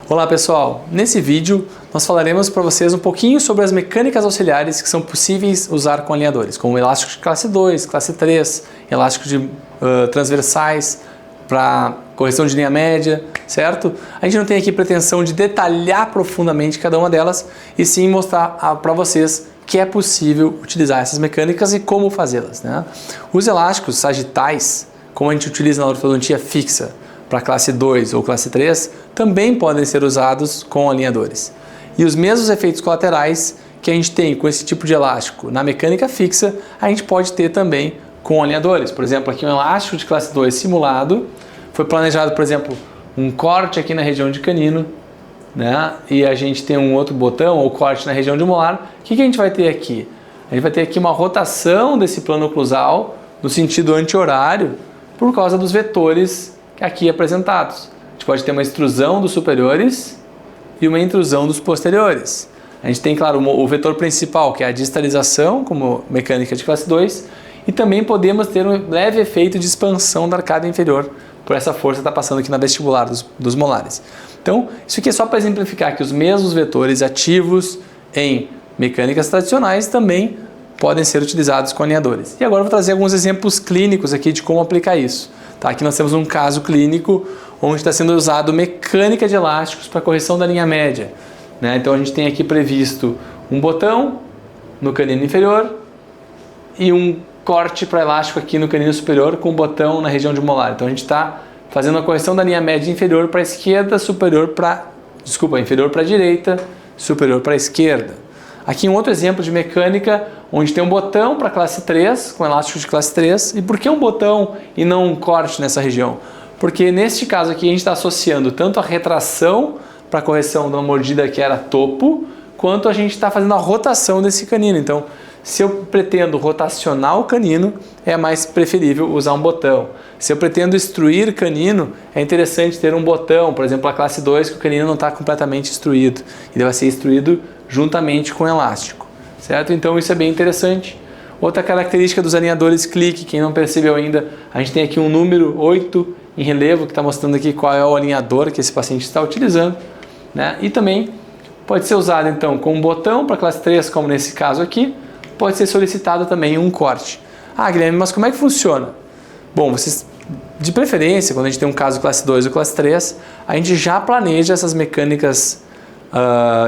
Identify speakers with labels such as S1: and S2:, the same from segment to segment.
S1: Olá pessoal, nesse vídeo nós falaremos para vocês um pouquinho sobre as mecânicas auxiliares que são possíveis usar com alinhadores, como elásticos de classe 2, classe 3, elásticos de transversais para correção de linha média, certo? A gente não tem aqui pretensão de detalhar profundamente cada uma delas e sim mostrar para vocês que é possível utilizar essas mecânicas e como fazê-las, né? Os elásticos sagitais, como a gente utiliza na ortodontia fixa, para classe 2 ou classe 3, também podem ser usados com alinhadores. E os mesmos efeitos colaterais que a gente tem com esse tipo de elástico na mecânica fixa, a gente pode ter também com alinhadores. Por exemplo, aqui um elástico de classe 2 simulado, foi planejado, por exemplo, um corte aqui na região de canino, né? E a gente tem um outro botão ou corte na região de molar. O que a gente vai ter aqui? A gente vai ter aqui uma rotação desse plano oclusal no sentido anti-horário por causa dos vetores aqui apresentados. A gente pode ter uma extrusão dos superiores e uma intrusão dos posteriores. A gente tem, claro, o vetor principal, que é a distalização, como mecânica de classe 2, e também podemos ter um leve efeito de expansão da arcada inferior, por essa força que está passando aqui na vestibular dos molares. Então, isso aqui é só para exemplificar que os mesmos vetores ativos em mecânicas tradicionais também podem ser utilizados com alinhadores. E agora eu vou trazer alguns exemplos clínicos aqui de como aplicar isso. Tá? Aqui nós temos um caso clínico onde está sendo usado mecânica de elásticos para correção da linha média, né? Então a gente tem aqui previsto um botão no canino inferior e um corte para elástico aqui no canino superior com um botão na região de molar. Então a gente está fazendo a correção da linha média inferior para a esquerda, inferior para a direita, superior para a esquerda. Aqui um outro exemplo de mecânica onde tem um botão para classe 3, com elástico de classe 3. E por que um botão e não um corte nessa região? Porque neste caso aqui a gente está associando tanto a retração para a correção de uma mordida que era topo, quanto a gente está fazendo a rotação desse canino. Então, se eu pretendo rotacionar o canino, é mais preferível usar um botão. Se eu pretendo extruir canino, é interessante ter um botão, por exemplo, a classe 2, que o canino não está completamente extruído. Ele vai ser extruído juntamente com o elástico, certo? Então isso é bem interessante. Outra característica dos alinhadores clique, quem não percebeu ainda, a gente tem aqui um número 8 em relevo, que está mostrando aqui qual é o alinhador que esse paciente está utilizando, né? E também pode ser usado então com um botão para classe 3, como nesse caso aqui, pode ser solicitado também um corte. Ah, Guilherme, mas como é que funciona? Bom, vocês, de preferência, quando a gente tem um caso classe 2 ou classe 3, a gente já planeja essas mecânicas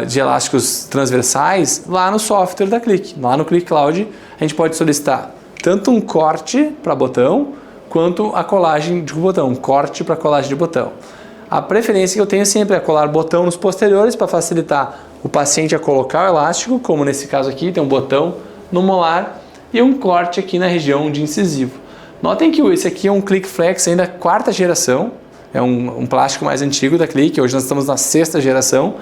S1: de elásticos transversais lá no software da Click. Lá no Click Cloud, a gente pode solicitar tanto um corte para botão, quanto a colagem de botão, um corte para colagem de botão. A preferência que eu tenho sempre é colar botão nos posteriores para facilitar o paciente a colocar o elástico, como nesse caso aqui, tem um botão no molar e um corte aqui na região de incisivo. Notem que esse aqui é um Click Flex ainda quarta geração, é um plástico mais antigo da Click, hoje nós estamos na sexta geração.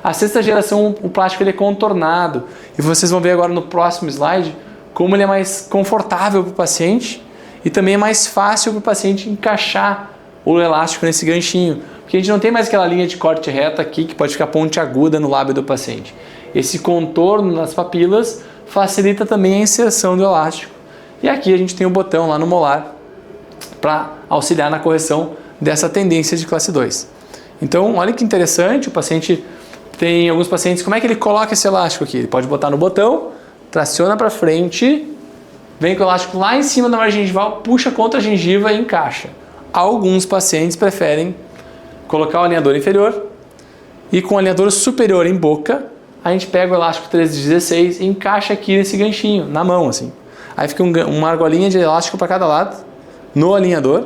S1: A sexta geração, o plástico ele é contornado e vocês vão ver agora no próximo slide como ele é mais confortável para o paciente e também é mais fácil para o paciente encaixar o elástico nesse ganchinho, porque a gente não tem mais aquela linha de corte reta aqui que pode ficar pontiaguda no lábio do paciente. Esse contorno nas papilas facilita também a inserção do elástico. E aqui a gente tem o botão lá no molar para auxiliar na correção dessa tendência de classe 2. Então, olha que interessante, o paciente tem alguns pacientes, como é que ele coloca esse elástico aqui? Ele pode botar no botão, traciona para frente, vem com o elástico lá em cima da margem gengival, puxa contra a gengiva e encaixa. Alguns pacientes preferem colocar o alinhador inferior e com o alinhador superior em boca, a gente pega o elástico 316 e encaixa aqui nesse ganchinho, na mão assim. Aí fica uma argolinha de elástico para cada lado, no alinhador,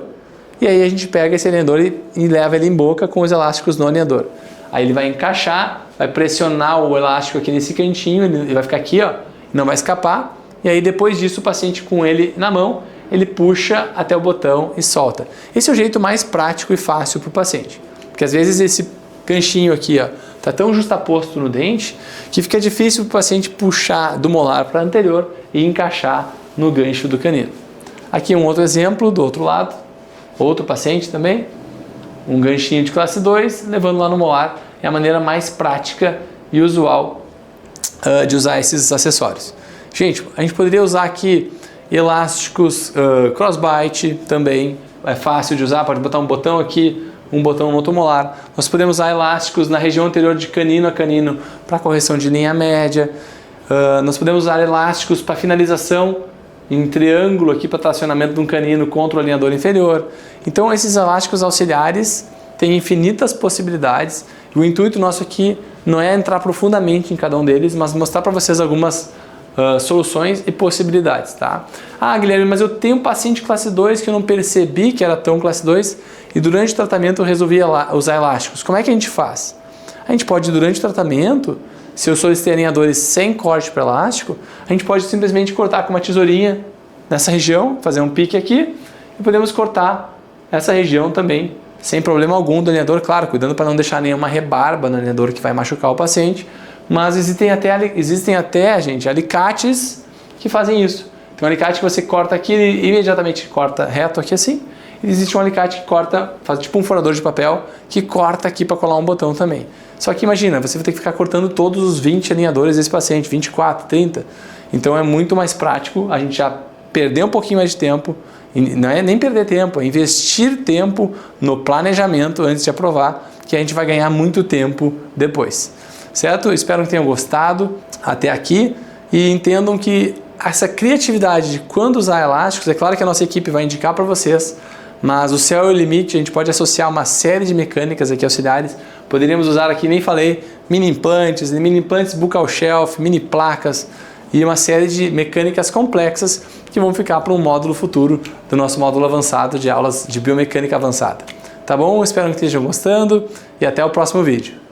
S1: e aí a gente pega esse alinhador e leva ele em boca com os elásticos no alinhador. Aí ele vai encaixar, vai pressionar o elástico aqui nesse cantinho, ele vai ficar aqui, ó, não vai escapar. E aí depois disso o paciente com ele na mão, ele puxa até o botão e solta. Esse é o jeito mais prático e fácil para o paciente. Porque às vezes esse ganchinho aqui, ó, está tão justaposto no dente que fica difícil para o paciente puxar do molar para anterior e encaixar no gancho do canino. Aqui um outro exemplo do outro lado, outro paciente também, um ganchinho de classe 2, levando lá no molar, é a maneira mais prática e usual de usar esses acessórios. Gente, a gente poderia usar aqui elásticos crossbite também, é fácil de usar, pode botar um botão aqui, um botão motomolar. Nós podemos usar elásticos na região anterior de canino a canino para correção de linha média. Nós podemos usar elásticos para finalização em triângulo aqui para tracionamento de um canino contra o alinhador inferior. Então esses elásticos auxiliares têm infinitas possibilidades. E o intuito nosso aqui não é entrar profundamente em cada um deles, mas mostrar para vocês algumas soluções e possibilidades, tá? Ah, Guilherme, mas eu tenho um paciente classe 2 que eu não percebi que era tão classe 2 e durante o tratamento eu resolvi usar elásticos. Como é que a gente faz? A gente pode, durante o tratamento, se eu solicitei alinhadores sem corte para elástico, a gente pode simplesmente cortar com uma tesourinha nessa região, fazer um pique aqui e podemos cortar essa região também sem problema algum do alinhador, claro, cuidando para não deixar nenhuma rebarba no alinhador que vai machucar o paciente. Mas existem até, gente, alicates que fazem isso. Tem um alicate que você corta aqui e imediatamente corta reto aqui assim. E existe um alicate que corta, faz tipo um furador de papel, que corta aqui para colar um botão também. Só que imagina, você vai ter que ficar cortando todos os 20 alinhadores desse paciente, 24, 30. Então é muito mais prático a gente já perder um pouquinho mais de tempo. Não é nem perder tempo, é investir tempo no planejamento antes de aprovar, que a gente vai ganhar muito tempo depois. Certo? Espero que tenham gostado até aqui e entendam que essa criatividade de quando usar elásticos, é claro que a nossa equipe vai indicar para vocês, mas o céu é o limite, a gente pode associar uma série de mecânicas aqui auxiliares. Poderíamos usar aqui, nem falei, mini implantes buccal shelf, mini placas e uma série de mecânicas complexas que vão ficar para um módulo futuro do nosso módulo avançado de aulas de biomecânica avançada. Tá bom? Espero que estejam gostando e até o próximo vídeo.